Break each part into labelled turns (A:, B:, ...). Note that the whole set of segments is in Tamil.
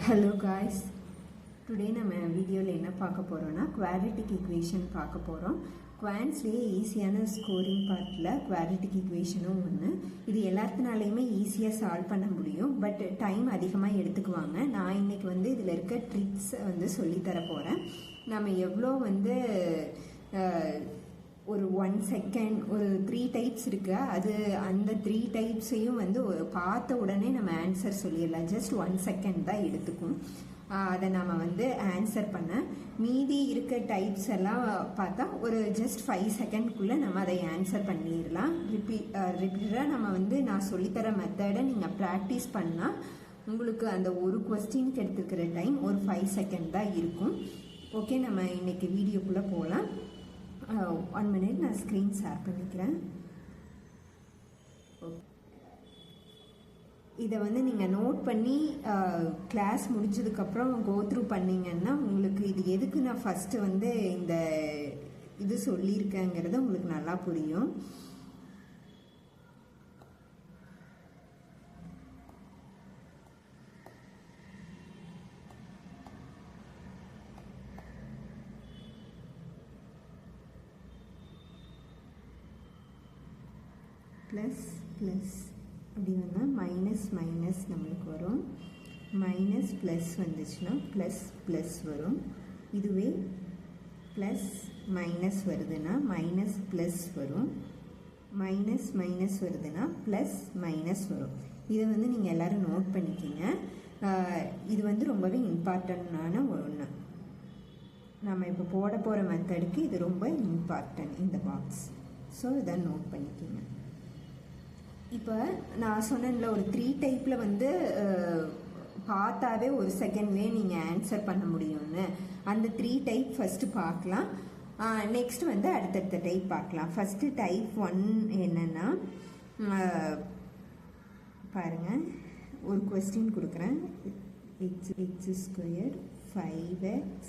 A: ஹலோ காய்ஸ், டுடே நம்ம வீடியோவில் என்ன பார்க்க போகிறோன்னா குவாட்ரேட்டிக் ஈக்குவேஷன் பார்க்க போகிறோம். குவான்ஸ்லேயே ஈஸியான ஸ்கோரிங் பார்ட்டில் குவாட்ரேட்டிக் ஈக்குவேஷனும் ஒன்று. இது எல்லாத்தினாலையுமே ஈஸியாக சால்வ் பண்ண முடியும், பட் டைம் அதிகமாக எடுத்துக்குவாங்க. நான் இன்னைக்கு இதில் இருக்க ட்ரிக்ஸை சொல்லித்தர போகிறேன். நம்ம எவ்வளோ ஒரு 1 செகண்ட் ஒரு 3 டைப்ஸ் இருக்கு. அது அந்த 3 டைப்ஸையும் பார்த்த உடனே நம்ம ஆன்சர் சொல்லிடலாம். ஜஸ்ட் 1 செகண்ட் தான் எடுத்துக்கும் அதை நம்ம ஆன்சர் பண்ண. மீதி இருக்க டைப்ஸ் எல்லாம் பார்த்தா ஒரு ஜஸ்ட் 5 செகண்ட்குள்ளே நம்ம அதை ஆன்சர் பண்ணிடலாம். ரிப்பீட்டடாக நம்ம நான் சொல்லித்தர மெத்தடை நீங்கள் ப்ராக்டிஸ் பண்ணால் உங்களுக்கு அந்த ஒரு கொஸ்டினுக்கு எடுத்துக்கிற டைம் ஒரு 5 செகண்ட் தான் இருக்கும். ஓகே, நம்ம இன்னைக்கு வீடியோக்குள்ளே போகலாம். 1 minute நான் ஸ்க்ரீன் ஷேர் பண்ணிக்கிறேன். இதை நீங்கள் நோட் பண்ணி கிளாஸ் முடிஞ்சதுக்கப்புறம் கோ த்ரூ பண்ணிங்கன்னா உங்களுக்கு இது எதுக்கு நான் ஃபஸ்ட்டு இந்த இது சொல்லியிருக்கேங்கிறது உங்களுக்கு நல்லா புரியும். ப்ளஸ் ப்ளஸ் அப்படி வந்தால் மைனஸ் மைனஸ் நம்மளுக்கு வரும். மைனஸ் ப்ளஸ் வந்துச்சுன்னா ப்ளஸ் ப்ளஸ் வரும். இதுவே ப்ளஸ் மைனஸ் வருதுன்னா மைனஸ் ப்ளஸ் வரும். மைனஸ் மைனஸ் வருதுன்னா ப்ளஸ் மைனஸ் வரும். இதை நீங்கள் எல்லோரும் நோட் பண்ணிக்கிங்க. இது ரொம்பவே இம்பார்ட்டண்ட்டான ஒன்று. நம்ம இப்போ போட போகிற மெத்தடுக்கு இது ரொம்ப இம்பார்ட்டன்ட் இந்த பாக்ஸ். ஸோ இதை நோட் பண்ணிக்கிங்க. இப்போ நான் சொன்னேன்ல ஒரு 3 டைப்பில் பார்த்தாவே ஒரு செகண்ட்லேயே நீங்கள் ஆன்சர் பண்ண முடியும்னு. அந்த 3 டைப் ஃபஸ்ட்டு பார்க்கலாம். நெக்ஸ்ட் அடுத்தடுத்த டைப் பார்க்கலாம். ஃபஸ்ட்டு டைப் 1 என்னென்னா பாருங்கள், ஒரு கொஸ்டின் கொடுக்குறேன். X square 5x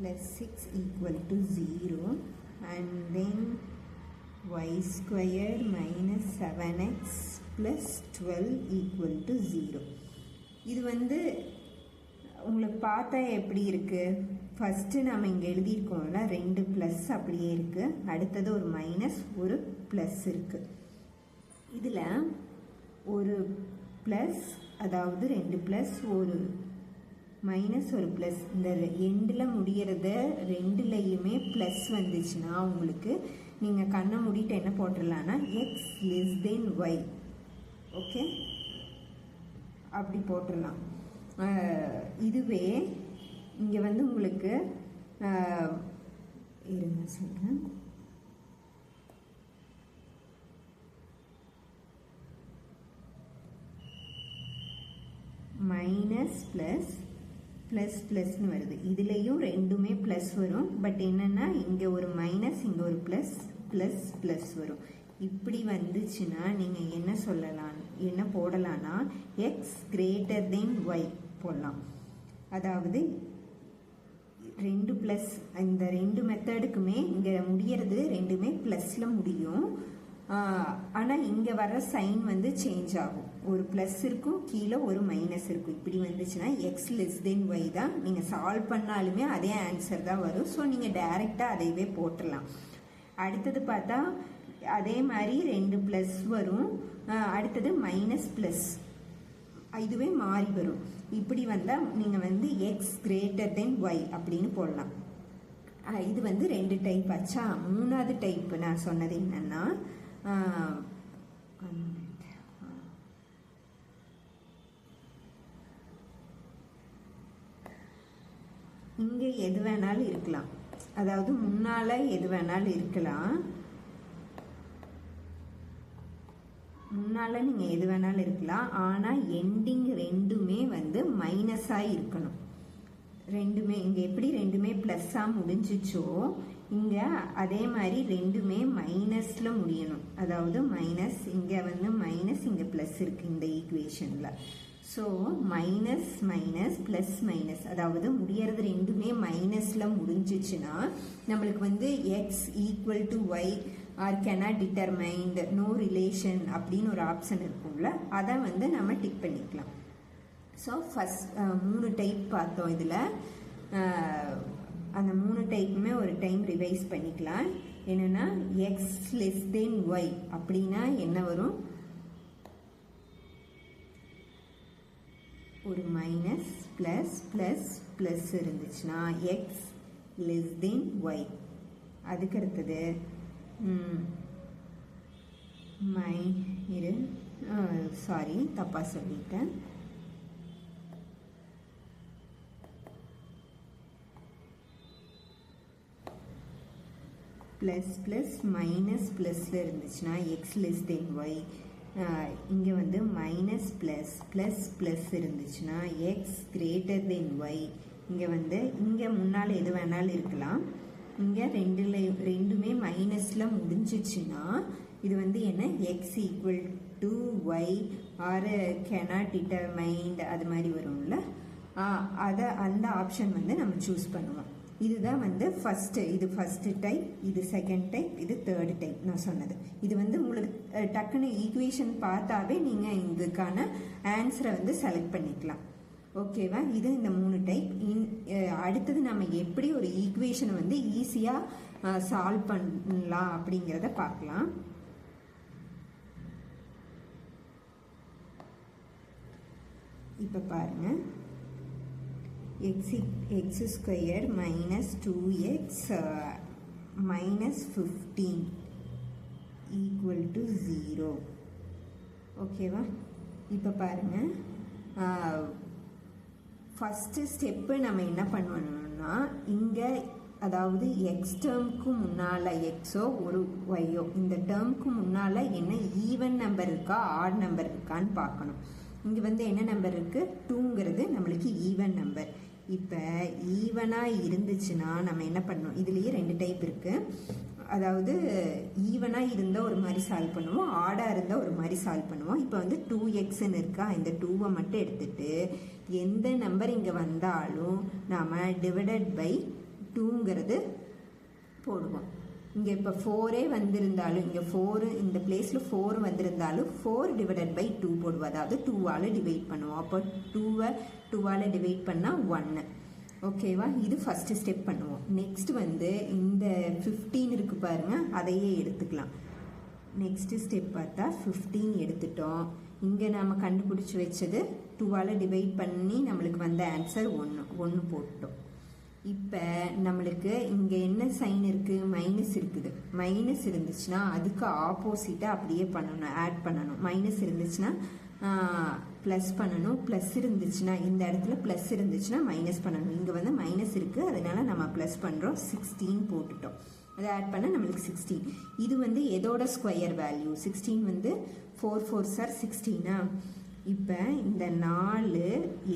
A: + 6 = 0 and then y squared minus 7x plus 12 equal to 0. இது உங்களுக்கு பார்த்தா எப்படி இருக்குது? ஃபஸ்ட்டு நம்ம இங்கே எழுதியிருக்கோம்ல 2 ப்ளஸ் அப்படியே இருக்குது. அடுத்தது ஒரு மைனஸ் ஒரு ப்ளஸ் இருக்குது. இதில் ஒரு ப்ளஸ், அதாவது 2 ப்ளஸ் ஒரு மைனஸ் ஒரு ப்ளஸ், இந்த எண்டில் முடிகிறத ரெண்டுலையுமே ப்ளஸ் வந்துச்சுன்னா உங்களுக்கு நீங்கள் கண்ணை மூடிட்டு என்ன போட்டுடலான்னா X less than Y. Okay, அப்படி போட்டுடலாம். இதுவே இங்கே உங்களுக்கு இருங்க சொல்கிறேன். மைனஸ் ப்ளஸ் ப்ளஸ் ப்ளஸ்னு வருது. இதுலேயும் ரெண்டுமே ப்ளஸ் வரும். பட் என்னென்னா இங்கே ஒரு மைனஸ் இங்கே ஒரு ப்ளஸ் ப்ளஸ் ப்ளஸ் வரும். இப்படி வந்துச்சுன்னா நீங்கள் என்ன சொல்லலாம், என்ன போடலான்னா எக்ஸ் கிரேட்டர் தென் ஒய் போடலாம். அதாவது 2 ப்ளஸ், இந்த 2 மெத்தடுக்குமே இங்கே முடியறது ரெண்டுமே ப்ளஸில் முடியும். ஆனால் இங்கே வர சைன் சேஞ்ச் ஆகும். ஒரு ப்ளஸ் இருக்கும், கீழே ஒரு மைனஸ் இருக்கும். இப்படி வந்துச்சுன்னா எக்ஸ் லெஸ் தென் ஒய் தான். நீங்கள் சால்வ் பண்ணாலுமே அதே ஆன்சர் தான் வரும். ஸோ நீங்கள் டைரெக்டாக அதையவே போட்டுடலாம். அடுத்தது பார்த்தா அதே மாதிரி 2 ப்ளஸ் வரும். அடுத்தது மைனஸ் ப்ளஸ், இதுவே மாறி வரும். இப்படி வந்தால் நீங்கள் எக்ஸ் கிரேட்டர் தென் ஒய் அப்படின்னு போடலாம். இது 2 டைப் ஆச்சா. 3வது டைப் நான் சொன்னது என்னன்னா இங்கே எது வேணாலும் இருக்கலாம். அதாவது முன்னால எது வேணாலும் இருக்கலாம். முன்னால நீங்கள் எது வேணாலும் இருக்கலாம். ஆனால் எண்டிங் ரெண்டுமே மைனஸாக இருக்கணும். ரெண்டுமே இங்கே எப்படி ரெண்டுமே ப்ளஸ்ஸாக முடிஞ்சிச்சோ இங்கே அதே மாதிரி ரெண்டுமே மைனஸில் முடியணும். அதாவது மைனஸ், இங்கே மைனஸ், இங்கே ப்ளஸ் இருக்குது இந்த ஈக்குவேஷனில். So minus minus plus minus, அதாவது முடியறது ரெண்டுமே மைனஸில் முடிஞ்சிச்சுன்னா நம்மளுக்கு x equal to y or cannot determined, no relation அப்படின்னு ஒரு ஆப்ஷன் இருக்கும்ல, அதை நம்ம டிக் பண்ணிக்கலாம். ஸோ ஃபஸ்ட் 3 டைப் பார்த்தோம். இதில் அந்த 3 டைப்புமே ஒரு டைம் ரிவைஸ் பண்ணிக்கலாம். என்னென்னா எக்ஸ் லெஸ் தென் ஒய் அப்படின்னா என்ன வரும்? ஒரு மைனஸ் ப்ளஸ் ப்ளஸ் ப்ளஸ் இருந்துச்சுன்னா எக்ஸ் லெஸ் தென் ஒய். அதுக்கடுத்தது சாரி தப்பாக சொல்லிட்டேன். ப்ளஸ் ப்ளஸ் மைனஸ் ப்ளஸில் இருந்துச்சுன்னா எக்ஸ் லெஸ் தென் ஒய். இங்கே வந்து மைனஸ் ப்ளஸ் ப்ளஸ் ப்ளஸ் இருந்துச்சுன்னா எக்ஸ் கிரேட்டர் தென் ஒய். இங்கே வந்து இங்கே முன்னால் எது வேணாலும் இருக்கலாம். இங்கே ரெண்டுமே மைனஸில் முடிஞ்சிச்சுன்னா இது வந்து என்ன? X equal to y or cannot determined அது மாதிரி வரும்ல. அந்த ஆப்ஷன் வந்து நம்ம சூஸ் பண்ணுவோம். இதுதான் வந்து ஃபஸ்ட்டு. இது ஃபஸ்ட்டு டைப், இது செகண்ட் டைப், இது தேர்டு டைப் நான் சொன்னது. இது வந்து உங்களுக்கு டக்குன்னு ஈக்குவேஷன் பார்த்தாவே நீங்கள் இதுக்கான ஆன்சரை வந்து செலக்ட் பண்ணிக்கலாம். ஓகேவா? இது இந்த 3 டைப். அடுத்தது நம்ம எப்படி ஒரு ஈக்குவேஷனை வந்து ஈஸியாக சால்வ் பண்ணலாம் அப்படிங்கிறத பார்க்கலாம். இப்போ பாருங்கள், X square minus 2x minus 15 equal to 0. ஓகேவா? இப்போ பாருங்கள், ஃபஸ்ட்டு ஸ்டெப்பு நம்ம என்ன பண்ணணும்னா இங்கே அதாவது எக்ஸ் டேர்முக்கு முன்னால் எக்ஸோ ஒரு ஒய்யோ இந்த டேர்முக்கு முன்னால் என்ன ஈவன் நம்பர் இருக்கா ஆட் நம்பர் இருக்கான்னு பார்க்கணும். இங்கே வந்து என்ன நம்பர் இருக்குது? 2ங்கிறது நம்மளுக்கு ஈவன் நம்பர். இப்போ ஈவனாக இருந்துச்சுன்னா நம்ம என்ன பண்ணணும்? இதுலேயே 2 டைப் இருக்குது. அதாவது ஈவனாக இருந்தால் ஒரு மாதிரி சால்வ் பண்ணுவோம், ஆடாக இருந்தால் ஒரு மாதிரி சால்வ் பண்ணுவோம். இப்போ வந்து 2xன்னு இருக்கா, இந்த 2வை மட்டும் எடுத்துட்டு எந்த நம்பர் இங்கே வந்தாலும் நாம் டிவைடட் பை 2ங்கிறது போடுவோம். இங்கே இப்போ 4 வந்திருந்தாலும் இங்கே 4 இந்த பிளேஸில் 4 வந்திருந்தாலும் 4 டிவைடட் பை 2 போடுவோம். அதாவது 2ஆல் டிவைட் பண்ணுவோம். அப்போ 2ஆல் டிவைட் பண்ணால் 1. ஓகேவா? இது ஃபஸ்ட்டு ஸ்டெப் பண்ணுவோம். நெக்ஸ்ட் வந்து இந்த 15 இருக்குது பாருங்கள், அதையே எடுத்துக்கலாம். நெக்ஸ்ட்டு ஸ்டெப் பார்த்தா 15 எடுத்துட்டோம். இங்கே நாம் கண்டுபிடிச்சி வச்சது 2ஆல் டிவைட் பண்ணி நம்மளுக்கு வந்த ஆன்சர் 1 போட்டோம். இப்போ நம்மளுக்கு இங்கே என்ன சைன் இருக்குது? மைனஸ் இருக்குது. மைனஸ் இருந்துச்சுன்னா அதுக்கு ஆப்போசிட்டாக அப்படியே பண்ணணும், ஆட் பண்ணணும். மைனஸ் இருந்துச்சுன்னா ப்ளஸ் பண்ணணும். ப்ளஸ் இருந்துச்சுன்னா இந்த இடத்துல ப்ளஸ் இருந்துச்சுன்னா மைனஸ் பண்ணணும். இங்கே வந்து மைனஸ் இருக்குது, அதனால் நம்ம ப்ளஸ் பண்ணுறோம். 16 போட்டுட்டோம். அதை ஆட் பண்ணால் நம்மளுக்கு 16. இது வந்து எதோட ஸ்கொயர் வேல்யூ? 16 வந்து 4 4s are 16. இப்போ இந்த 4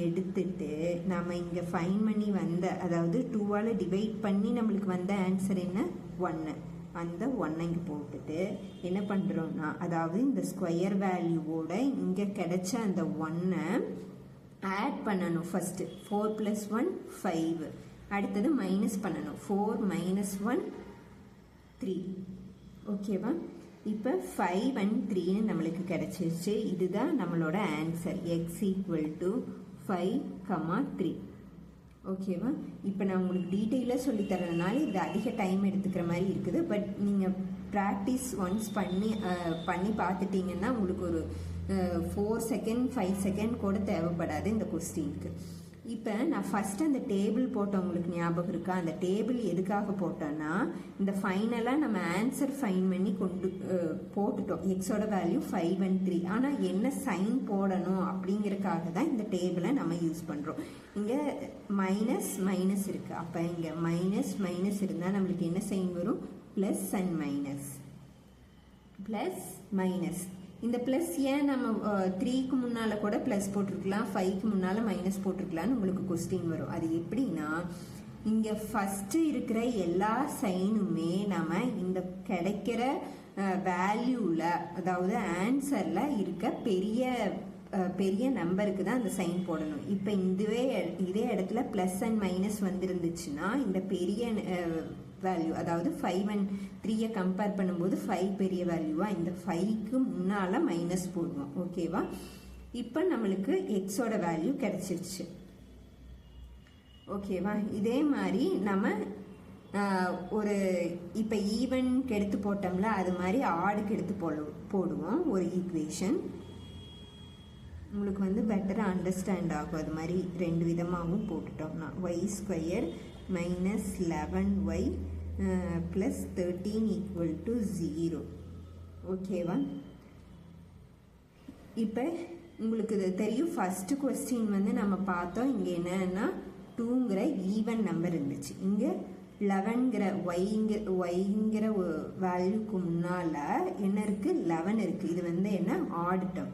A: எடுத்துட்டு நம்ம இங்கே ஃபைன் பண்ணி வந்த அதாவது 2ஆல் டிவைட் பண்ணி நம்மளுக்கு வந்த ஆன்சர் என்ன? 1. அந்த 1 இங்கே போட்டுட்டு என்ன பண்ணுறோம்னா அதாவது இந்த ஸ்கொயர் வேல்யூவோட இங்கே கிடைச்ச அந்த 1 ஆட் பண்ணணும். ஃபஸ்ட்டு 4 + 1 5. அடுத்தது மைனஸ் பண்ணணும். 4 - 1 3. ஓகேவா? இப்போ 5 and 3 நம்மளுக்கு கிடைச்சிருச்சு. இதுதான் நம்மளோட ஆன்சர். X equal to 5, 3. ஓகேவா? இப்போ நான் உங்களுக்கு டீட்டெயிலாக சொல்லித்தரதுனால இது அதிக டைம் எடுத்துக்கிற மாதிரி இருக்குது. பட் நீங்கள் ப்ராக்டிஸ் ஒன்ஸ் பண்ணி பார்த்துட்டிங்கன்னா உங்களுக்கு ஒரு 4 செகண்ட் 5 செகண்ட் கூட தேவைப்படாது இந்த கொஸ்டினுக்கு. இப்போ நான் ஃபஸ்ட்டு அந்த டேபிள் போட்டவங்களுக்கு ஞாபகம் இருக்கா? அந்த டேபிள் எதுக்காக போட்டோன்னா இந்த ஃபைனலாக நம்ம ஆன்சர் ஃபைன் பண்ணி போட்டுட்டோம். எக்ஸோட வேல்யூ 5 and 3. ஆனால் என்ன சைன் போடணும் அப்படிங்கிறதுக்காக தான் இந்த டேபிளை நம்ம யூஸ் பண்ணுறோம். இங்கே மைனஸ் இருக்குது. அப்போ இங்கே மைனஸ் இருந்தால் நம்மளுக்கு என்ன சைன் வரும்? Plus and minus. இந்த ப்ளஸ் ஏன் நம்ம 3க்கு முன்னால் கூட ப்ளஸ் போட்டிருக்கலாம், 5க்கு முன்னால் மைனஸ் போட்டிருக்கலான்னு உங்களுக்கு கொஸ்டின் வரும். அது எப்படின்னா இங்கே ஃபஸ்ட்டு இருக்கிற எல்லா சைனுமே நம்ம இந்த கிடைக்கிற வேல்யூவில் அதாவது ஆன்சரில் இருக்க பெரிய நம்பருக்கு தான் அந்த சைன் போடணும். இப்போ இதே இடத்துல ப்ளஸ் அண்ட் மைனஸ் வந்துருந்துச்சுன்னா இந்த பெரிய வேல்யூ அதாவது 5 and 3 கம்பேர் பண்ணும்போது 5 பெரிய வேல்யூவா, இந்த 5க்கு முன்னால் மைனஸ் போடுவோம். ஓகேவா? இப்போ நம்மளுக்கு எக்ஸோட வேல்யூ கிடைச்சிருச்சு. ஓகேவா? இதே மாதிரி நம்ம ஒரு இப்போ ஈவனுக்கு எடுத்து போட்டோம்ல, அது மாதிரி ஆடுக்கு எடுத்து போடுவோம் ஒரு ஈக்குவேஷன். உங்களுக்கு வந்து பெட்டராக அண்டர்ஸ்டாண்ட் ஆகும். அது மாதிரி ரெண்டு விதமாகவும் போட்டுட்டோம்னா y² minus 11y plus 13 equal to 0. ஓகேவா? இப்போ உங்களுக்கு இது தெரியும். ஃபர்ஸ்ட் கொஸ்டின் வந்து நம்ம பார்த்தோம். இங்கே என்னன்னா 2ங்கிற ஈவன் நம்பர் இருந்துச்சு. இங்கே 11ங்கிற ஒய்ங்கிற வேல்யூக்கு முன்னால் என்ன இருக்குது? 11 இருக்குது. இது வந்து என்ன? Add term.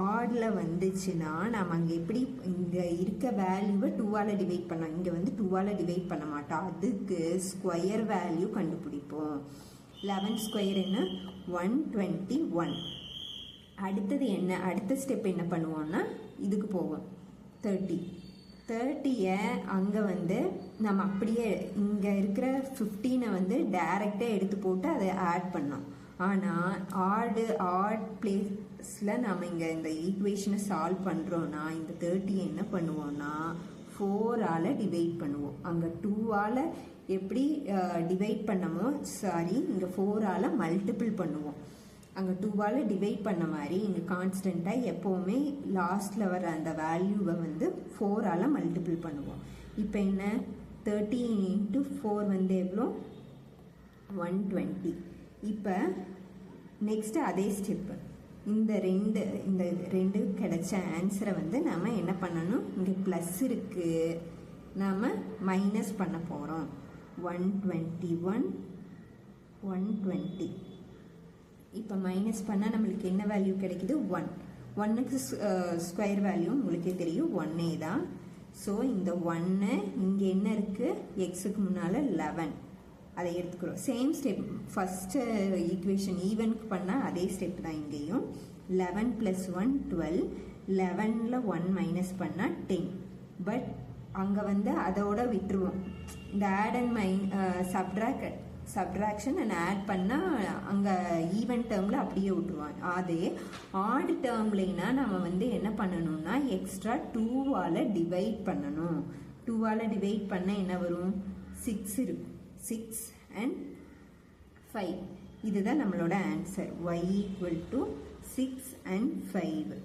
A: ஆடில் வந்துச்சுன்னா நம்ம அங்கே எப்படி இங்கே இருக்க வேல்யூவை 2ஆல் டிவைட் பண்ணோம். இங்கே வந்து 2ஆல் டிவைட் பண்ண மாட்டோம். அதுக்கு ஸ்கொயர் வேல்யூ கண்டுபிடிப்போம். 11² என்ன? 121. அடுத்தது என்ன? அடுத்த ஸ்டெப் என்ன பண்ணுவோம்னா இதுக்கு போவோம். 30யை அங்கே வந்து நம்ம அப்படியே இங்கே இருக்கிற 15 வந்து டைரெக்டாக எடுத்து போட்டு அதை ஆட் பண்ணோம். ஆனால் ஆட் பிளேஸில் நம்ம இங்கே இந்த ஈக்குவேஷனை சால்வ் பண்ணுறோன்னா இந்த 30 என்ன பண்ணுவோம்னா 4ஆல் டிவைட் பண்ணுவோம். அங்கே 2ஆல் எப்படி டிவைட் பண்ணமோ, இங்கே 4ஆல் மல்டிபிள் பண்ணுவோம். அங்கே 2ஆல் டிவைட் பண்ண மாதிரி இங்கே கான்ஸ்டண்ட்டாக எப்போவுமே லாஸ்ட்டில் வர அந்த வேல்யூவை வந்து 4ஆல் மல்டிபிள் பண்ணுவோம். இப்போ என்ன? 13 × 4 வந்து எவ்வளோ? 120. இப்போ நெக்ஸ்ட்டு அதே ஸ்டெப்பு. இந்த ரெண்டு கிடைச்ச ஆன்சரை வந்து நம்ம என்ன பண்ணணும்? இங்கே ப்ளஸ் இருக்குது, நாம் மைனஸ் பண்ண போகிறோம். 121 120. இப்போ மைனஸ் பண்ணால் நம்மளுக்கு என்ன வேல்யூ கிடைக்குது? 1. 1க்கு ஸ்கொயர் வேல்யூ உங்களுக்கே தெரியும் 1 தான். ஸோ இந்த 1 இங்கே என்ன இருக்குது? எக்ஸுக்கு முன்னால் 11 அதை எடுத்துக்கிறோம். Same step. ஃபஸ்ட்டு ஈக்குவேஷன் ஈவனுக்கு பண்ணால் அதே ஸ்டெப் தான் இங்கேயும். 11 + 1 12. 11ல் 1 மைனஸ் பண்ணால் 10. பட் அங்கே வந்து அதோட விட்டுருவோம். இந்த add and subtraction and add பண்ணால் அங்கே ஈவன் டேர்மில் அப்படியே விட்டுருவாங்க. அதே ஆட் டேர்ம்லைனா நம்ம வந்து என்ன பண்ணணும்னா எக்ஸ்ட்ரா 2ஆல் டிவைட் பண்ணணும். 2ஆல் டிவைட் பண்ண என்ன வரும்? 6 இருக்கும். 6 and 5. இதுதான் நம்மளோட ஆன்சர். y = 6 and 5.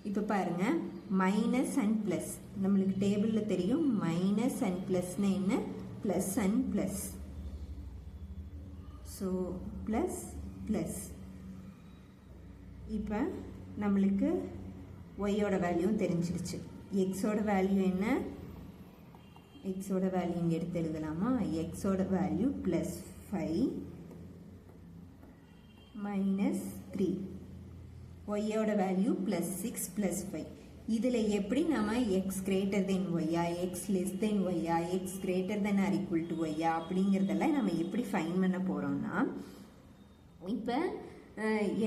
A: இப்போ பாருங்கள், மைனஸ் அண்ட் ப்ளஸ் நம்மளுக்கு டேபிளில் தெரியும். மைனஸ் அண்ட் ப்ளஸ்னா என்ன? Plus and plus. So plus plus. இப்போ நம்மளுக்கு ஒய்யோட வேல்யூவும் தெரிஞ்சிருச்சு. எக்ஸோட வேல்யூ என்ன? எக்ஸோட வேல்யூ இங்கே எடுத்து எழுதலாமா? எக்ஸோட வேல்யூ +5 -3. ஒய்யோட வேல்யூ +6 +5. இதில் எப்படி நம்ம எக்ஸ் கிரேட்டர் தென் ஒய்யா, எக்ஸ் லெஸ் தென் ஒய்யா, X greater than or equal to ஒய்யா அப்படிங்கிறதெல்லாம் நம்ம எப்படி ஃபைன் பண்ண போகிறோம்னா, இப்போ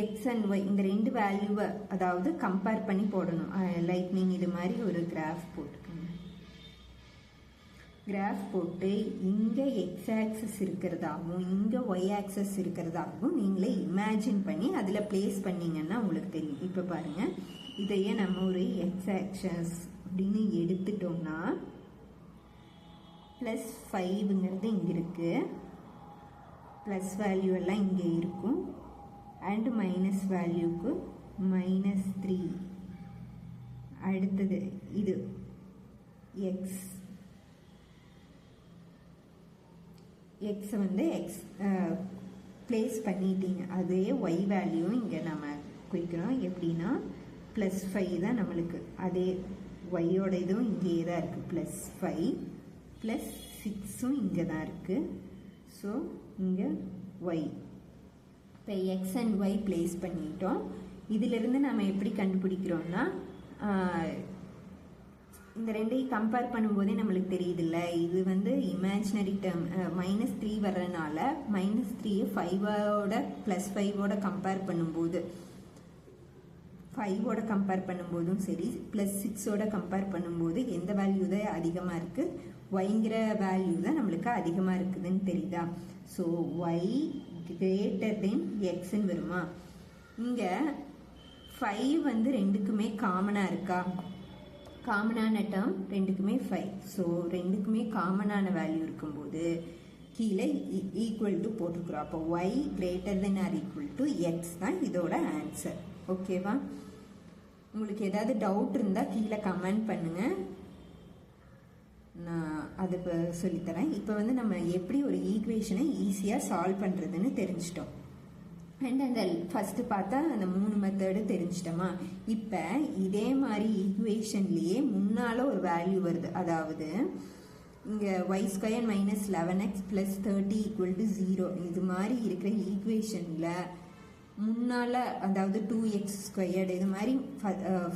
A: எக்ஸ் அண்ட் ஒய் இந்த ரெண்டு வேல்யூவை அதாவது கம்பேர் பண்ணி போடணும். லைக் நீங்கள் இது மாதிரி ஒரு கிராஃப் போட்டுக்கோங்க. கிராஃப் போட்டு இங்கே எக்ஸ் ஆக்சஸ் இருக்கிறதாகவும் இங்கே ஒய் ஆக்சஸ் இருக்கிறதாகவும் நீங்களே இமேஜின் பண்ணி அதில் பிளேஸ் பண்ணிங்கன்னா உங்களுக்கு தெரியும். இப்போ பாருங்கள், இதையே நம்ம ஒரு எக்ஸ் ஆக்சஸ் அப்படின்னு எடுத்துட்டோம்னா +5ங்கிறது இங்கே இருக்குது, ப்ளஸ் வேல்யூ எல்லாம் இங்கே இருக்கும், அண்ட் மைனஸ் வேல்யூக்கு -3. அடுத்தது இது எக்ஸ் வந்து எக்ஸ் பிளேஸ் பண்ணிட்டீங்க. அதே ஒய் வேல்யூ இங்கே நம்ம குறிக்கிறோம். எப்படின்னா +5 தான் நம்மளுக்கு. அதே ஒய்யோட இதுவும் இங்கேயே தான் இருக்குது. +5 +6ம் இங்கே தான் இருக்குது. ஸோ இங்கே ஒய். இப்போ எக்ஸ் அண்ட் ஒய் பிளேஸ் பண்ணிட்டோம். இதிலிருந்து நம்ம எப்படி கண்டுபிடிக்கிறோம்னா, இந்த ரெண்டையும் கம்பேர் பண்ணும்போதே நம்மளுக்கு தெரியுதுல்ல, இது வந்து இமேஜினரி டேர்ம். -3 வர்றதுனால -3 5ஓட +5ஓட கம்பேர் பண்ணும்போது 5ஓட கம்பேர் பண்ணும்போதும் சரி, +6ஓட கம்பேர் பண்ணும்போது எந்த வேல்யூ தான் அதிகமாக இருக்குது? ஒய்ங்கிற வேல்யூ தான் நம்மளுக்கு அதிகமாக இருக்குதுன்னு தெரியுதா? ஸோ ஒய் கிரேட்டர் தென் எக்ஸ்ன்னு வருமா? இங்கே 5 வந்து ரெண்டுக்குமே காமனாக இருக்கா? காமனான டேர்ம் ரெண்டுக்குமே 5. ஸோ ரெண்டுக்குமே காமனான வேல்யூ இருக்கும்போது கீழே ஈக்குவல் டு போட்டுக்கிறோம். அப்போ y greater than or equal to x தான் இதோட ஆன்சர். ஓகேவா? உங்களுக்கு ஏதாவது டவுட் இருந்தால் கீழே கமெண்ட் பண்ணுங்கள், நான் அது சொல்லித்தரேன். இப்போ வந்து நம்ம எப்படி ஒரு ஈக்குவேஷனை ஈஸியாக சால்வ் பண்ணுறதுன்னு தெரிஞ்சிட்டோம். அண்ட் அந்த ஃபஸ்ட்டு பார்த்தா அந்த 3 மெத்தடு தெரிஞ்சிட்டோமா? இப்போ இதே மாதிரி ஈக்குவேஷன்லேயே முன்னால் ஒரு வேல்யூ வருது. அதாவது இங்கே y² - 11x + 30 = 0 இது மாதிரி இருக்கிற ஈக்குவேஷனில் முன்னால், அதாவது 2x² இது மாதிரி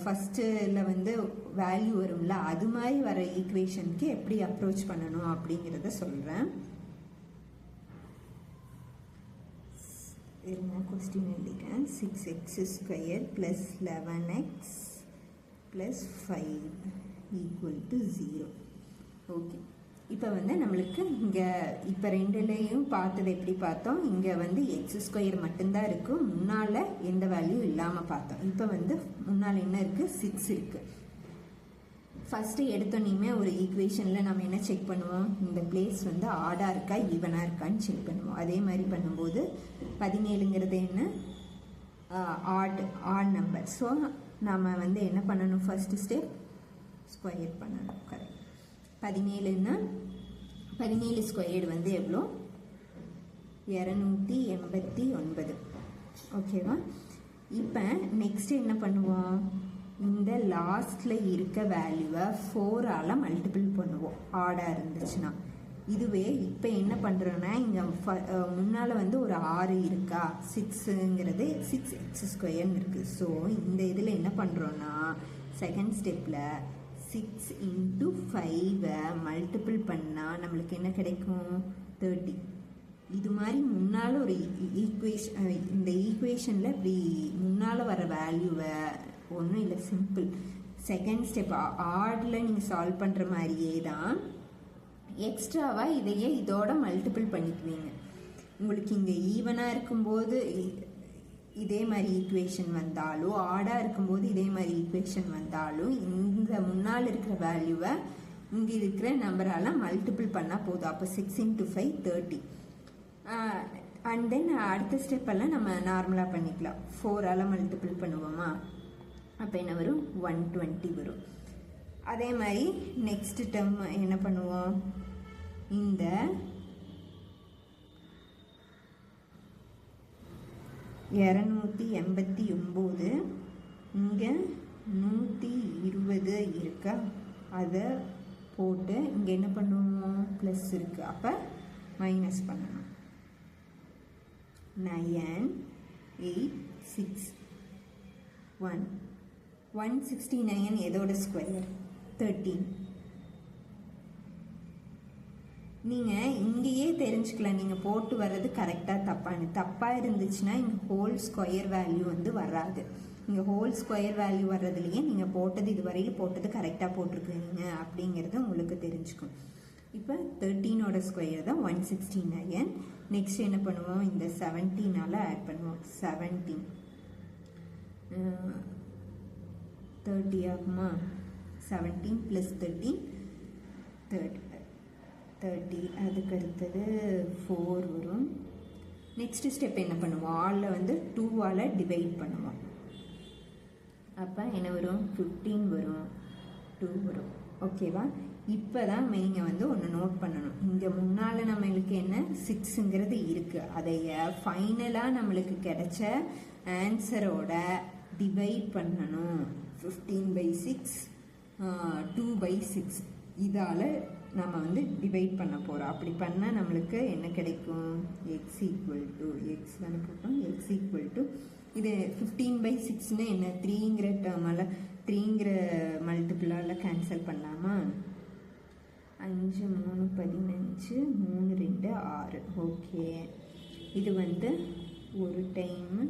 A: ஃபஸ்ட்டில் வந்து வேல்யூ வரும்ல, அது மாதிரி வர ஈக்குவேஷனுக்கு எப்படி அப்ரோச் பண்ணணும் அப்படிங்கிறத சொல்கிறேன். கொஸ்டின் எழுதிக்கிறேன். 6x² + 11x + 5 = 0. ஓகே, இப்போ வந்து நம்மளுக்கு இங்கே இப்போ ரெண்டுலேயும் பார்த்தது எப்படி பார்த்தோம்? இங்கே வந்து x² மட்டும்தான் இருக்குது, முன்னால் எந்த வேல்யூ இல்லாமல் பார்த்தோம். இப்போ வந்து முன்னால் என்ன இருக்குது? 6 இருக்குது. ஃபஸ்ட்டு எடுத்தோன்னே ஒரு ஈக்குவேஷனில் நம்ம என்ன செக் பண்ணுவோம்? இந்த பிளேஸ் வந்து ஆடாக இருக்கா ஈவனாக இருக்கான்னு செக் பண்ணுவோம். அதே மாதிரி பண்ணும்போது 17ங்கிறது என்ன? Add number. ஸோ நம்ம வந்து என்ன பண்ணணும்? ஃபஸ்ட்டு ஸ்டெப் ஸ்கொயர் பண்ணணும். கரெக்ட். 17ன்னா 17² வந்து எவ்வளோ? 289. ஓகேவா? இப்போ நெக்ஸ்ட் என்ன பண்ணுவோம்? இந்த லாஸ்டில் இருக்க வேல்யூவை 4ஆல் மல்டிபிள் பண்ணுவோம் ஆடாக இருந்துச்சுன்னா. இதுவே இப்போ என்ன பண்ணுறோன்னா, இங்கே முன்னால் வந்து ஒரு 6 இருக்கா, 6ங்கிறது 6x² இருக்குது. ஸோ இந்த இதில் என்ன பண்ணுறோன்னா, செகண்ட் ஸ்டெப்பில் 6 × 5 மல்டிபிள் பண்ணால் நம்மளுக்கு என்ன கிடைக்கும்? 30. இது மாதிரி முன்னால் ஒரு இந்த ஈக்குவேஷனில் இப்படி முன்னால் வர வேல்யூவை ஒன்றும் இல்லை, சிம்பிள். செகண்ட் ஸ்டெப் ஆடில் நீங்கள் சால்வ் பண்ணுற மாதிரியே தான் எக்ஸ்ட்ராவாக இதையே இதோட மல்டிபிள் பண்ணிக்குவீங்க. உங்களுக்கு இங்கே ஈவனாக இருக்கும்போது இதே மாதிரி ஈக்குவேஷன் வந்தாலும், ஆடாக இருக்கும்போது இதே மாதிரி ஈக்குவேஷன் வந்தாலும், இந்த முன்னால் இருக்கிற வேல்யூவை இங்கே இருக்கிற நம்பரால் மல்டிபிள் பண்ணால் போதும். அப்போ 6 × 5 30. அண்ட் தென் அடுத்த ஸ்டெப்பெல்லாம் நம்ம நார்மலாக பண்ணிக்கலாம். 4ஆல் மல்டிபிள் பண்ணுவோமா? அப்போ என்ன வரும்? 120 வரும். அதே மாதிரி நெக்ஸ்ட் டேர்ம் என்ன பண்ணுவோம்? இந்த 289 இங்கே 120 இருக்கா, அதை போட்டு இங்கே என்ன பண்ணுவோம்? ப்ளஸ் இருக்குது, அப்போ மைனஸ் பண்ணணும். 9 8 6 1 169 எதோட ஸ்கொயர்? 13. நீங்கள் இங்கேயே தெரிஞ்சுக்கலாம் நீங்கள் போட்டு வர்றது கரெக்டாக தப்பான்னு. தப்பாக இருந்துச்சுன்னா இங்கே ஹோல் ஸ்கொயர் வேல்யூ வந்து வராது. இங்கே ஹோல் ஸ்கொயர் வேல்யூ வர்றதுலையே நீங்கள் போட்டது இதுவரையில் போட்டது கரெக்டாக போட்டிருக்கீங்க அப்படிங்கிறது உங்களுக்கு தெரிஞ்சுக்கும். இப்போ 13ஓட ஸ்கொயர் தான் 169. நெக்ஸ்ட் என்ன பண்ணுவோம்? இந்த 17ஆல் ஆட் பண்ணுவோம். 17 30 ஆகுமா? 17 + 13 30. அதுக்கு அடுத்தது 4 வரும். நெக்ஸ்ட் ஸ்டெப் என்ன பண்ணுவோம்? ஆலில் வந்து 2ஆல் டிவைட் பண்ணுவோம். அப்போ என்ன வரும்? 15 வரும், 2 வரும். ஓகேவா? இப்போ தான் நீங்கள் வந்து ஒன்று நோட் பண்ணணும். இங்கே முன்னால் நம்மளுக்கு என்ன 6ங்கிறது இருக்குது, அதைய ஃபைனலாக நம்மளுக்கு கிடைச்ச ஆன்சரோட டிவைட் பண்ணணும். 15/6 2/6 இதால் நம்ம வந்து டிவைட் பண்ண போகிறோம். அப்படி பண்ணால் நம்மளுக்கு என்ன கிடைக்கும்? x தானே போட்டோம். x இது 15/6ன்னு என்ன? 3ங்கிற டேர்மால் 3ங்கிற மல்டிபிளால் கேன்சல் பண்ணலாமா? 5 3 15 3 2 6. ஓகே, இது வந்து ஒரு டைமு,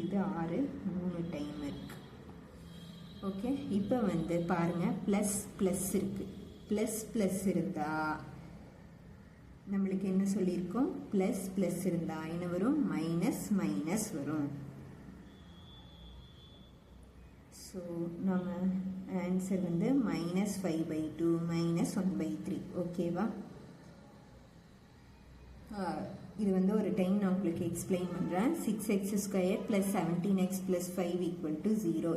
A: இது 6 3 டைம் இருக்குது. ஓகே, இப்போ வந்து பாருங்கள், ப்ளஸ் இருக்குது. ப்ளஸ் இருந்தால் நம்மளுக்கு என்ன சொல்லியிருக்கோம்? ப்ளஸ் இருந்தால் என்ன வரும்? மைனஸ் வரும். ஸோ நம்ம ஆன்சர் வந்து -5/2 -1/3. ஓகேவா? இது வந்து ஒரு டைம் நான் உங்களுக்கு எக்ஸ்பிளைன் பண்ணுறேன். 6x² + 17x + 5 = 0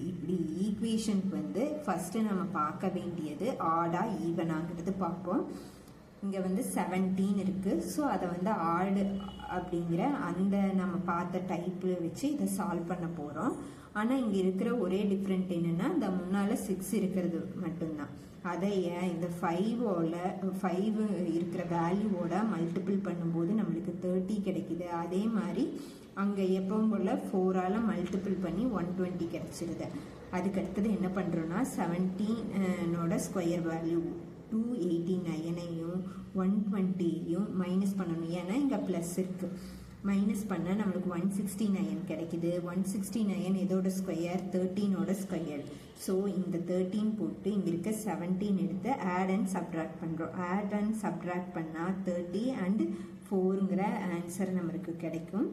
A: இப்படி ஈக்குவேஷனுக்கு வந்து ஃபஸ்ட்டு நம்ம பார்க்க வேண்டியது ஆடா ஈவனாங்கிறது பார்ப்போம். இங்கே வந்து 17 இருக்குது. ஸோ அதை வந்து ஆடு அப்படிங்கிற அந்த நம்ம பார்த்த டைப்பில் வச்சு இதை சால்வ் பண்ண போகிறோம். ஆனால் இங்கே இருக்கிற ஒரே டிஃப்ரெண்ட் என்னென்னா இந்த முன்னால் 6 இருக்கிறது மட்டும்தான். அதை இந்த 5 இருக்கிற வேல்யூவோட மல்டிபிள் பண்ணும்போது நம்மளுக்கு 30 கிடைக்குது. அதே மாதிரி அங்கே எப்பவும் போல் 4ஆல் மல்டிபிள் பண்ணி 120 கிடைச்சிருது. அதுக்கடுத்தது என்ன பண்ணுறோன்னா 17ஓட ஸ்கொயர் வேல்யூ 289ஐயும் 120ஐயும் மைனஸ் பண்ணணும். ஏன்னா இங்கே ப்ளஸ் இருக்குது. மைனஸ் பண்ணால் நம்மளுக்கு 169 கிடைக்குது. 169 எதோட ஸ்கொயர்? 13ஓட ஸ்கொயர். ஸோ இந்த 13 போட்டு இங்கே இருக்க 17 எடுத்து ஆட் அண்ட் சப்ட்ராக்ட் பண்ணுறோம். ஆட் அண்ட் சப்ட்ராக்ட் பண்ணால் 30 அண்ட் 4ங்கிற ஆன்சர் நம்மளுக்கு கிடைக்கும்.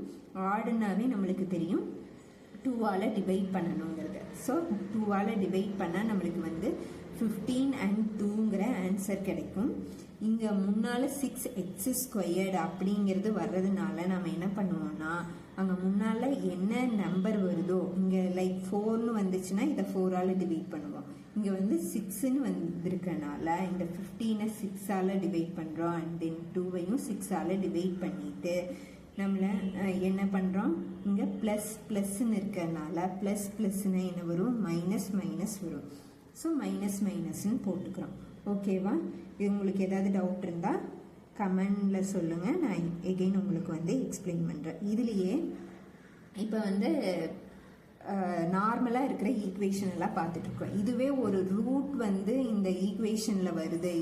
A: ஆடுனாவே நம்மளுக்கு தெரியும் 2ஆல் டிவைட் பண்ணணுங்கிறது. ஸோ 2ஆல் டிவைட் பண்ணால் நம்மளுக்கு வந்து 15 அண்ட் 2ங்கிற ஆன்சர் கிடைக்கும். இங்கே முன்னால் 6x² அப்படிங்கிறது வர்றதுனால நம்ம என்ன பண்ணுவோம்னா அங்கே முன்னால் என்ன நம்பர் வருதோ, இங்கே லைக் 4ன்னு வந்துச்சுன்னா இதை 4ஆல் டிவைட் பண்ணுவோம். இங்கே வந்து 6ன்னு வந்திருக்கனால இந்த 15ஐ 6ஆல் டிவைட் பண்ணுறோம். அண்ட் தென் 2ஐயும் 6ஆல் டிவைட் பண்ணிவிட்டு நம்மளை என்ன பண்ணுறோம், இங்கே ப்ளஸ்ன்னு இருக்கிறதுனால ப்ளஸ்னா என்ன வரும்? மைனஸ் வரும். ஸோ மைனஸ்ன்னு போட்டுக்கிறோம். ஓகேவா? இது உங்களுக்கு ஏதாவது டவுட் இருந்தால் கமெண்டில் சொல்லுங்கள். நான் எகெயின் உங்களுக்கு வந்து எக்ஸ்பிளைன் பண்ணுறேன். இதுலேயே இப்போ வந்து நார்மலாக இருக்கிற ஈக்குவேஷன் எல்லாம் பார்த்துட்ருக்கோம். இதுவே ஒரு ரூட் வந்து இந்த ஈக்குவேஷனில் வருது.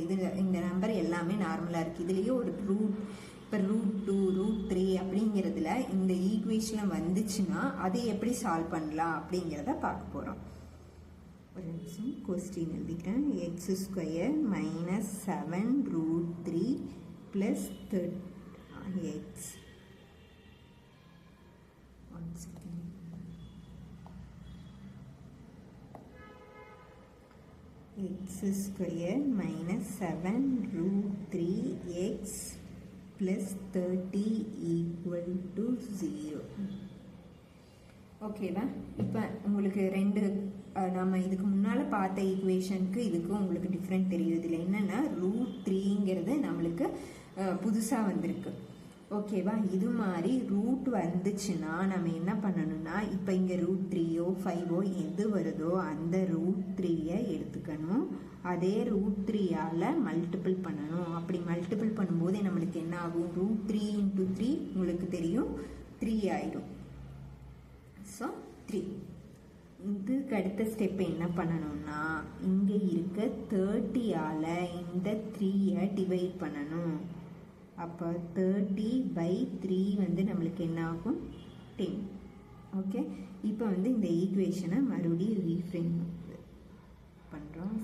A: இந்த நம்பர் எல்லாமே நார்மலாக இருக்குது. இதுலேயே ஒரு ரூட், இப்போ √2 √3 அப்படிங்கிறதுல இந்த ஈக்குவேஷனில் வந்துச்சுன்னா அதை எப்படி சால்வ் பண்ணலாம் அப்படிங்கிறத பார்க்க போகிறோம். ஒரு நிமிஷம் கொஸ்டின் எழுதிக்கிறேன். x² - 7 √3 + 30x. One second. x² - 7 √3x + 30 = 0. ஓகேவா? இப்போ உங்களுக்கு நம்ம இதுக்கு முன்னால் பார்த்த ஈக்குவேஷனுக்கு இதுக்கும் உங்களுக்கு டிஃப்ரெண்ட் தெரியுது. இதில் என்னென்னா √3ங்கிறது நம்மளுக்கு புதுசாக வந்திருக்கு. ஓகேவா? இது மாதிரி ரூட் வந்துச்சுன்னா நம்ம என்ன பண்ணணும்னா இப்போ இங்கே √3யோ 5ஓ எது வருதோ அந்த √3ஐ எடுத்துக்கணும். அதே √3ஆல் மல்டிபிள் பண்ணணும். அப்படி மல்டிபிள் பண்ணும்போது நம்மளுக்கு என்ன ஆகும்? √3 × 3 உங்களுக்கு தெரியும் 3 ஆயிடும். ஸோ 3. இதுக்கு அடுத்த ஸ்டெப் என்ன பண்ணணும்னா இங்கே இருக்க 30ஆல் இந்த 3ஐ டிவைட் பண்ணணும். அப்போ 30/3 வந்து நம்மளுக்கு என்ன ஆகும்? 10. ஓகே, இப்போ வந்து இந்த ஈக்குவேஷனை மறுபடியும் ரீஃப்ரேம் பண்ணுறோம்.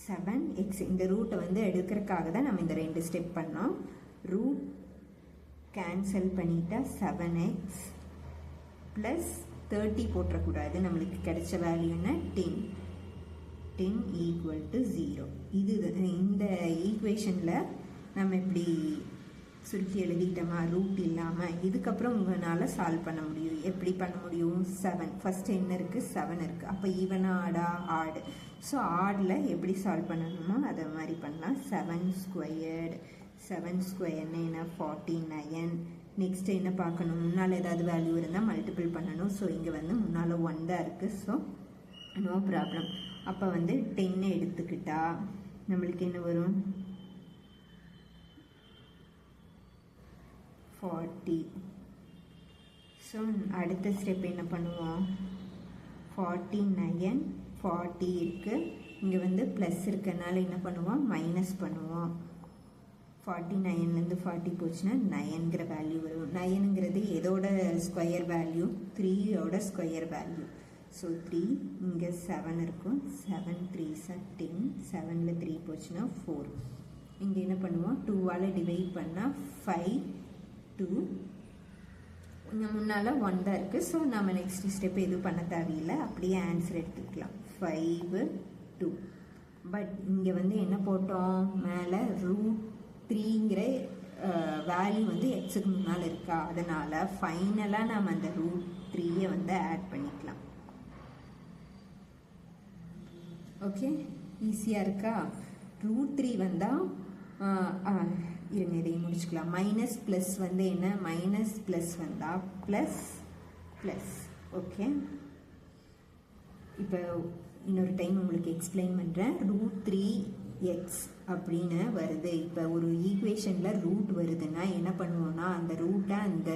A: 7x இந்த ரூட்டை வந்து எடுக்கிறதுக்காக தான் நம்ம இந்த 2 ஸ்டெப் பண்ணோம். ரூட் கேன்சல் பண்ணிட்டா 7x ப்ளஸ் 30 போட்டுறக்கூடாது. நம்மளுக்கு கிடைச்ச வேல்யூ என்ன? 10 = 0. இது இந்த ஈக்குவேஷனில் நம்ம இப்படி சுருக்கி எழுதிட்டோமா ரூட் இல்லாமல். இதுக்கப்புறம் உங்களால் சால்வ் பண்ண முடியும். எப்படி பண்ண முடியும்? 7 ஃபஸ்ட்டு என்ன இருக்குது? 7 இருக்குது. அப்போ ஈவனா ஆடா? ஆடு. ஸோ ஆடில் எப்படி சால்வ் பண்ணணுமோ அதை மாதிரி பண்ணலாம். 7² என்ன? 49. நெக்ஸ்ட் என்ன பார்க்கணும்? முன்னால் ஏதாவது வேல்யூ இருந்தால் மல்டிபிள் பண்ணணும். ஸோ இங்கே வந்து முன்னால் 1 தான் இருக்குது. So no problem. அப்போ வந்து 10 எடுத்துக்கிட்டா நம்மளுக்கு என்ன வரும்? 40. ஸோ அடுத்த ஸ்டெப் என்ன பண்ணுவோம்? 49 40 இருக்குது. இங்கே வந்து ப்ளஸ் இருக்கனால என்ன பண்ணுவோம்? மைனஸ் பண்ணுவோம். 49லேருந்து 40 போச்சுன்னா 9ங்கிற வேல்யூ வரும். 9ங்கிறது எதோட ஸ்கொயர் வேல்யூ? 3ஓட ஸ்கொயர் வேல்யூ. ஸோ 3 இங்கே 7 இருக்கும். 7 3s are 10. 7ல் 3 போச்சுன்னா 4. இங்கே என்ன பண்ணுவோம்? 2ஆல் டிவைட் பண்ணால் 5 2 முன்னால் 1 தான் இருக்குது. ஸோ நம்ம நெக்ஸ்ட் ஸ்டெப் எதுவும் பண்ண தேவையில்லை, அப்படியே ஆன்சர் எடுத்துக்கலாம் 5 2. பட் இங்கே வந்து என்ன போட்டோம், மேலே √3ங்கிற வேல்யூ வந்து எக்ஸுக்கு முன்னால் இருக்கா, அதனால் ஃபைனலாக நம்ம அந்த √3 வந்து ஆட் பண்ணிக்கலாம். ஓகே, ஈஸியாக இருக்கா. √3 வந்தால் இருங்க இதையும் முடிச்சுக்கலாம். மைனஸ் ப்ளஸ் வந்து என்ன, மைனஸ் ப்ளஸ் வந்தால் ப்ளஸ் ப்ளஸ். ஓகே, இப்போ இன்னொரு டைம் உங்களுக்கு எக்ஸ்பிளைன் பண்ணுறேன். √3x அப்படின்னு வருது. இப்போ ஒரு ஈக்குவேஷனில் ரூட் வருதுன்னா என்ன பண்ணுவோம்னா, அந்த ரூட்டை அந்த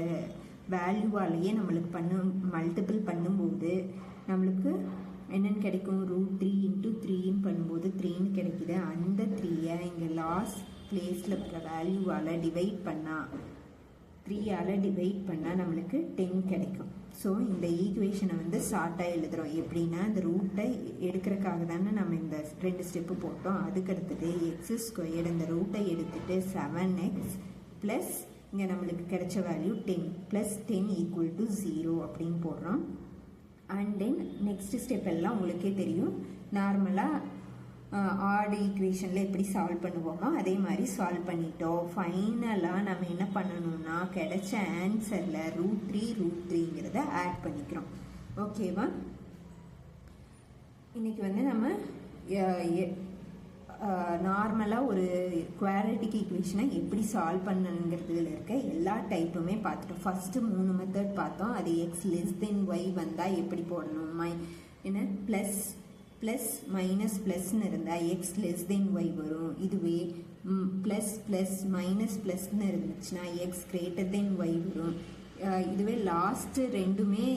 A: வேல்யூவாலேயே நம்மளுக்கு மல்டிபிள் பண்ணும்போது நம்மளுக்கு என்னென்னு கிடைக்கும், √3 × 3ன்னு பண்ணும்போது 3ன்னு கிடைக்குது. அந்த 3யை இங்கே லாஸ்ட் பிளேஸில் இருக்கிற வேல்யூவால் டிவைட் பண்ணால் 3ஆல் டிவைட் பண்ணால் நம்மளுக்கு 10 கிடைக்கும். ஸோ இந்த ஈக்குவேஷனை வந்து ஷார்ட்டாக எழுதுகிறோம். எப்படின்னா, இந்த ரூட்டை எடுக்கிறதுக்காக தானே நம்ம இந்த 2 ஸ்டெப்பு போட்டோம். அதுக்கு அடுத்தது x², இந்த ரூட்டை எடுத்துகிட்டு 7x ப்ளஸ் இங்கே நம்மளுக்கு கிடைச்ச வேல்யூ 10 ப்ளஸ் 10 = 0 அப்படின்னு போடுறோம். அண்ட் தென் நெக்ஸ்ட் ஸ்டெப் எல்லாம் உங்களுக்கே தெரியும். நார்மலாக ஆட் ஈக்குவேஷனில் எப்படி சால்வ் பண்ணுவோமோ அதே மாதிரி சால்வ் பண்ணிட்டோம். ஃபைனலாக நம்ம என்ன பண்ணணும்னா, கிடைச்ச ஆன்சரில் √3 ஆட் பண்ணிக்கிறோம். ஓகேவா. இன்னைக்கு வந்து நம்ம நார்மலாக ஒரு குவாட்ரேட்டிக் ஈக்குவேஷனை எப்படி சால்வ் பண்ணுங்கிறதுல இருக்க எல்லா டைப்புமே பார்த்துட்டோம். ஃபஸ்ட்டு 3 மெத்தட் பார்த்தோம். அது x<y வந்தால் எப்படி போடணும், என்ன ப்ளஸ் ப்ளஸ் மைனஸ் ப்ளஸ்ன்னு இருந்தால் x y வரும். இதுவே ப்ளஸ் ப்ளஸ் மைனஸ் ப்ளஸ்ன்னு இருந்துச்சுன்னா x y வரும். இதுவே லாஸ்ட்டு ரெண்டுமே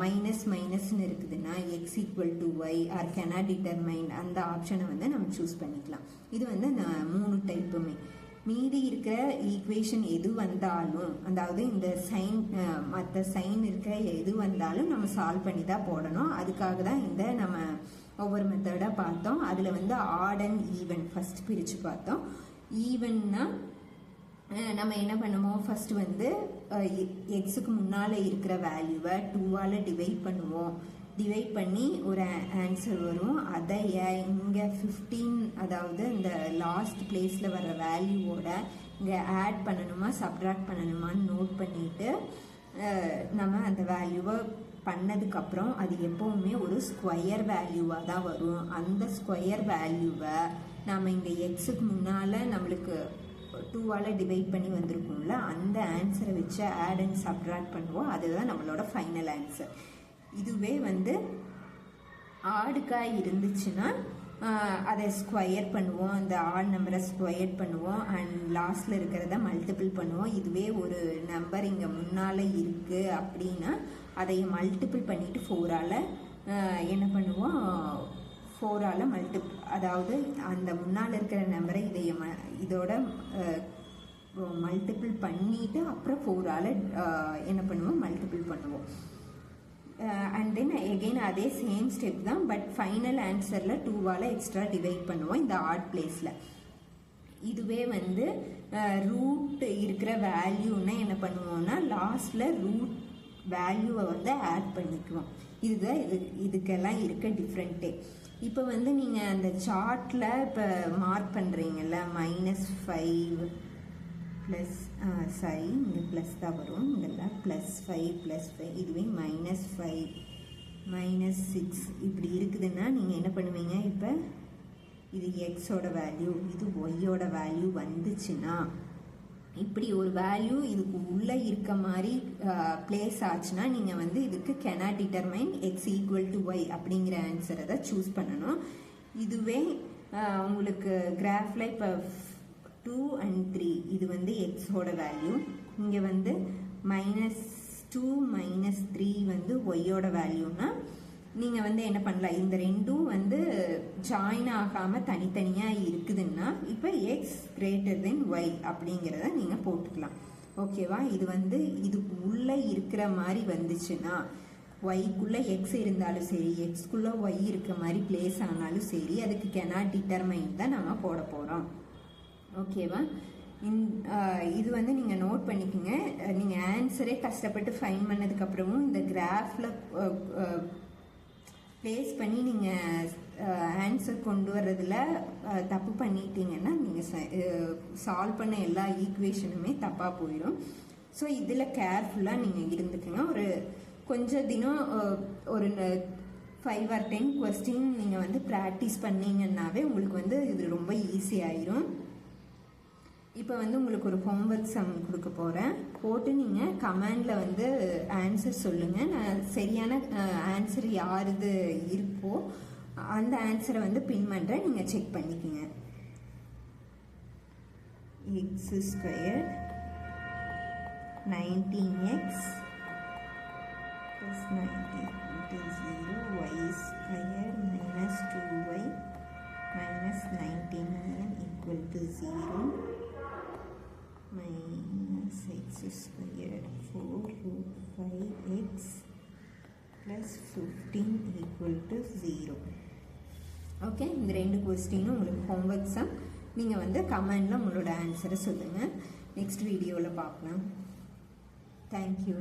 A: மைனஸ் மைனஸ்ன்னு இருக்குதுன்னா x=y ஆர் cannot determine அந்த ஆப்ஷனை வந்து நம்ம சூஸ் பண்ணிக்கலாம். இது வந்து 3 டைப்புமே. மீதி இருக்கிற ஈக்குவேஷன் எது வந்தாலும், அதாவது இந்த சைன் மற்ற சைன் இருக்கிற எது வந்தாலும் நம்ம சால்வ் பண்ணி தான் போடணும். அதுக்காக தான் இந்த நம்ம ஒவ்வொரு மெத்தடாக பார்த்தோம். அதில் வந்து ஆட் அண்ட் ஈவன் ஃபஸ்ட் பிரித்து பார்த்தோம். ஈவன்னா நம்ம என்ன பண்ணுவோம், ஃபர்ஸ்ட் வந்து எக்ஸுக்கு முன்னால் இருக்கிற வேல்யூவை 2ஆல் டிவைட் பண்ணுவோம். டிவைட் பண்ணி ஒரு ஆன்சர் வரும். அதைய இங்கே 15, அதாவது இந்த லாஸ்ட் பிளேஸில் வர்ற வேல்யூவோட இங்கே ஆட் பண்ணணுமா சப்ட்ராக்ட் பண்ணணுமான்னு நோட் பண்ணிவிட்டு நம்ம அந்த வேல்யூவை பண்ணதுக்கப்புறம் அது எப்போவுமே ஒரு ஸ்கொயர் வேல்யூவாக தான் வரும். அந்த ஸ்கொயர் வேல்யூவை நம்ம இங்கே எக்ஸுக்கு முன்னால் நம்மளுக்கு 2ஆல் டிவைட் பண்ணி வந்திருக்கும்ல, அந்த ஆன்சரை வச்சு ஆட் அண்ட் சப்ட்ராக்ட் பண்ணுவோம். அதுதான் நம்மளோட ஃபைனல் ஆன்சர். இதுவே வந்து ஆடுக்காய் இருந்துச்சுன்னா அதை ஸ்கொயர் பண்ணுவோம், அந்த ஆட் நம்பரை ஸ்கொயர் பண்ணுவோம் அண்ட் லாஸ்ட்டில் இருக்கிறத மல்டிபிள் பண்ணுவோம். இதுவே ஒரு நம்பர் இங்கே முன்னால் இருக்குது அப்படின்னா அதை மல்டிபிள் பண்ணிவிட்டு 4ஆல் என்ன பண்ணுவோம், 4ஆல் அதாவது அந்த முன்னால் இருக்கிற நம்பரை இதோட மல்டிபிள் பண்ணிவிட்டு அப்புறம் 4ஆல் என்ன பண்ணுவோம், மல்டிபிள் பண்ணுவோம். அண்ட் தென் எகெயின் அதே சேம் ஸ்டெப் தான். பட் ஃபைனல் ஆன்சரில் 2ஆல் எக்ஸ்ட்ரா டிவைட் பண்ணுவோம் இந்த ஆட் பிளேஸில். இதுவே வந்து ரூட் இருக்கிற வேல்யூன்னா என்ன பண்ணுவோம்னா, லாஸ்ட்டில் ரூட் வேல்யூவை வந்து ஆட் பண்ணிக்குவோம். இதுதான் இதுக்கெல்லாம் இருக்க டிஃப்ரெண்ட்டே. இப்போ வந்து நீங்கள் அந்த சார்ட்டில் இப்போ மார்க் பண்ணுறீங்கல்ல, -5 ப்ளஸ் சாரி இங்கே ப்ளஸ் தான் வரும், இங்கெல்லாம் +5 இதுவே -5 -6 இப்படி இருக்குதுன்னா நீங்கள் என்ன பண்ணுவீங்க, இப்போ இது எக்ஸோட வேல்யூ இது ஒய்யோட வேல்யூ வந்துச்சுன்னா இப்படி ஒரு வேல்யூ இதுக்கு உள்ளே இருக்க மாதிரி பிளேஸ் ஆச்சுன்னா நீங்கள் வந்து இதுக்கு cannot determine x=y அப்படிங்கிற ஆன்சரை தான் சூஸ் பண்ணணும். இதுவே உங்களுக்கு கிராஃபில் இப்போ 2 and 3 இது வந்து எக்ஸோட வேல்யூ, இங்கே வந்து -2 -3 வந்து ஒய்யோட வேல்யூனா நீங்கள் வந்து என்ன பண்ணலாம், இந்த ரெண்டும் வந்து ஜாயின் ஆகாமல் தனித்தனியாக இருக்குதுன்னா இப்போ x>y அப்படிங்கிறத நீங்கள் போட்டுக்கலாம். ஓகேவா. இது வந்து இதுக்கு உள்ளே இருக்கிற மாதிரி வந்துச்சுன்னா, ஒய்க்குள்ளே எக்ஸ் இருந்தாலும் சரி எக்ஸ்குள்ளே ஒய் இருக்க மாதிரி பிளேஸ் ஆனாலும் சரி அதுக்கு cannot determine தான் நம்ம போட போகிறோம். ஓகேவா. இது வந்து நீங்கள் நோட் பண்ணிக்கோங்க. நீங்கள் ஆன்சரே கஷ்டப்பட்டு ஃபைன் பண்ணதுக்கப்புறமும் இந்த கிராஃபில் ப்ளேஸ் பண்ணி நீங்கள் ஆன்சர் கொண்டு வர்றதுல தப்பு பண்ணிட்டீங்கன்னா நீங்கள் சால்வ் பண்ண எல்லா ஈக்குவேஷனுமே தப்பாக போயிடும். ஸோ இதில் கேர்ஃபுல்லாக நீங்கள் இருந்துக்குங்க. ஒரு கொஞ்சம் தினம் ஒரு 5 or 10 கொஸ்டின் நீங்கள் வந்து ப்ராக்டிஸ் பண்ணிங்கன்னாவே உங்களுக்கு வந்து இது ரொம்ப ஈஸியாயிரும். இப்போ வந்து உங்களுக்கு ஒரு ஹோம்ஒர்க் சம் கொடுக்க போகிறேன். போட்டு நீங்கள் கமெண்டில் வந்து ஆன்சர் சொல்லுங்கள். நான் சரியான ஆன்சர் யாருது இருக்கோ அந்த ஆன்சரை வந்து பின் பண்ணுறேன், நீங்கள் செக் பண்ணிக்கோங்க. x squared 19x plus 90 equal to 0, y squared minus 2y minus 99 equal to 0, minus x squared 4 root 5x plus 15 equal to 0. Okay, இந்த 2 கொஸ்டினும் உங்களுக்கு ஹோம்ஒர்க் சம். நீங்கள் வந்து கமெண்டில் உங்களோட ஆன்சரை சொல்லுங்கள். நெக்ஸ்ட் வீடியோவில் பார்க்கலாம். தேங்க்யூ.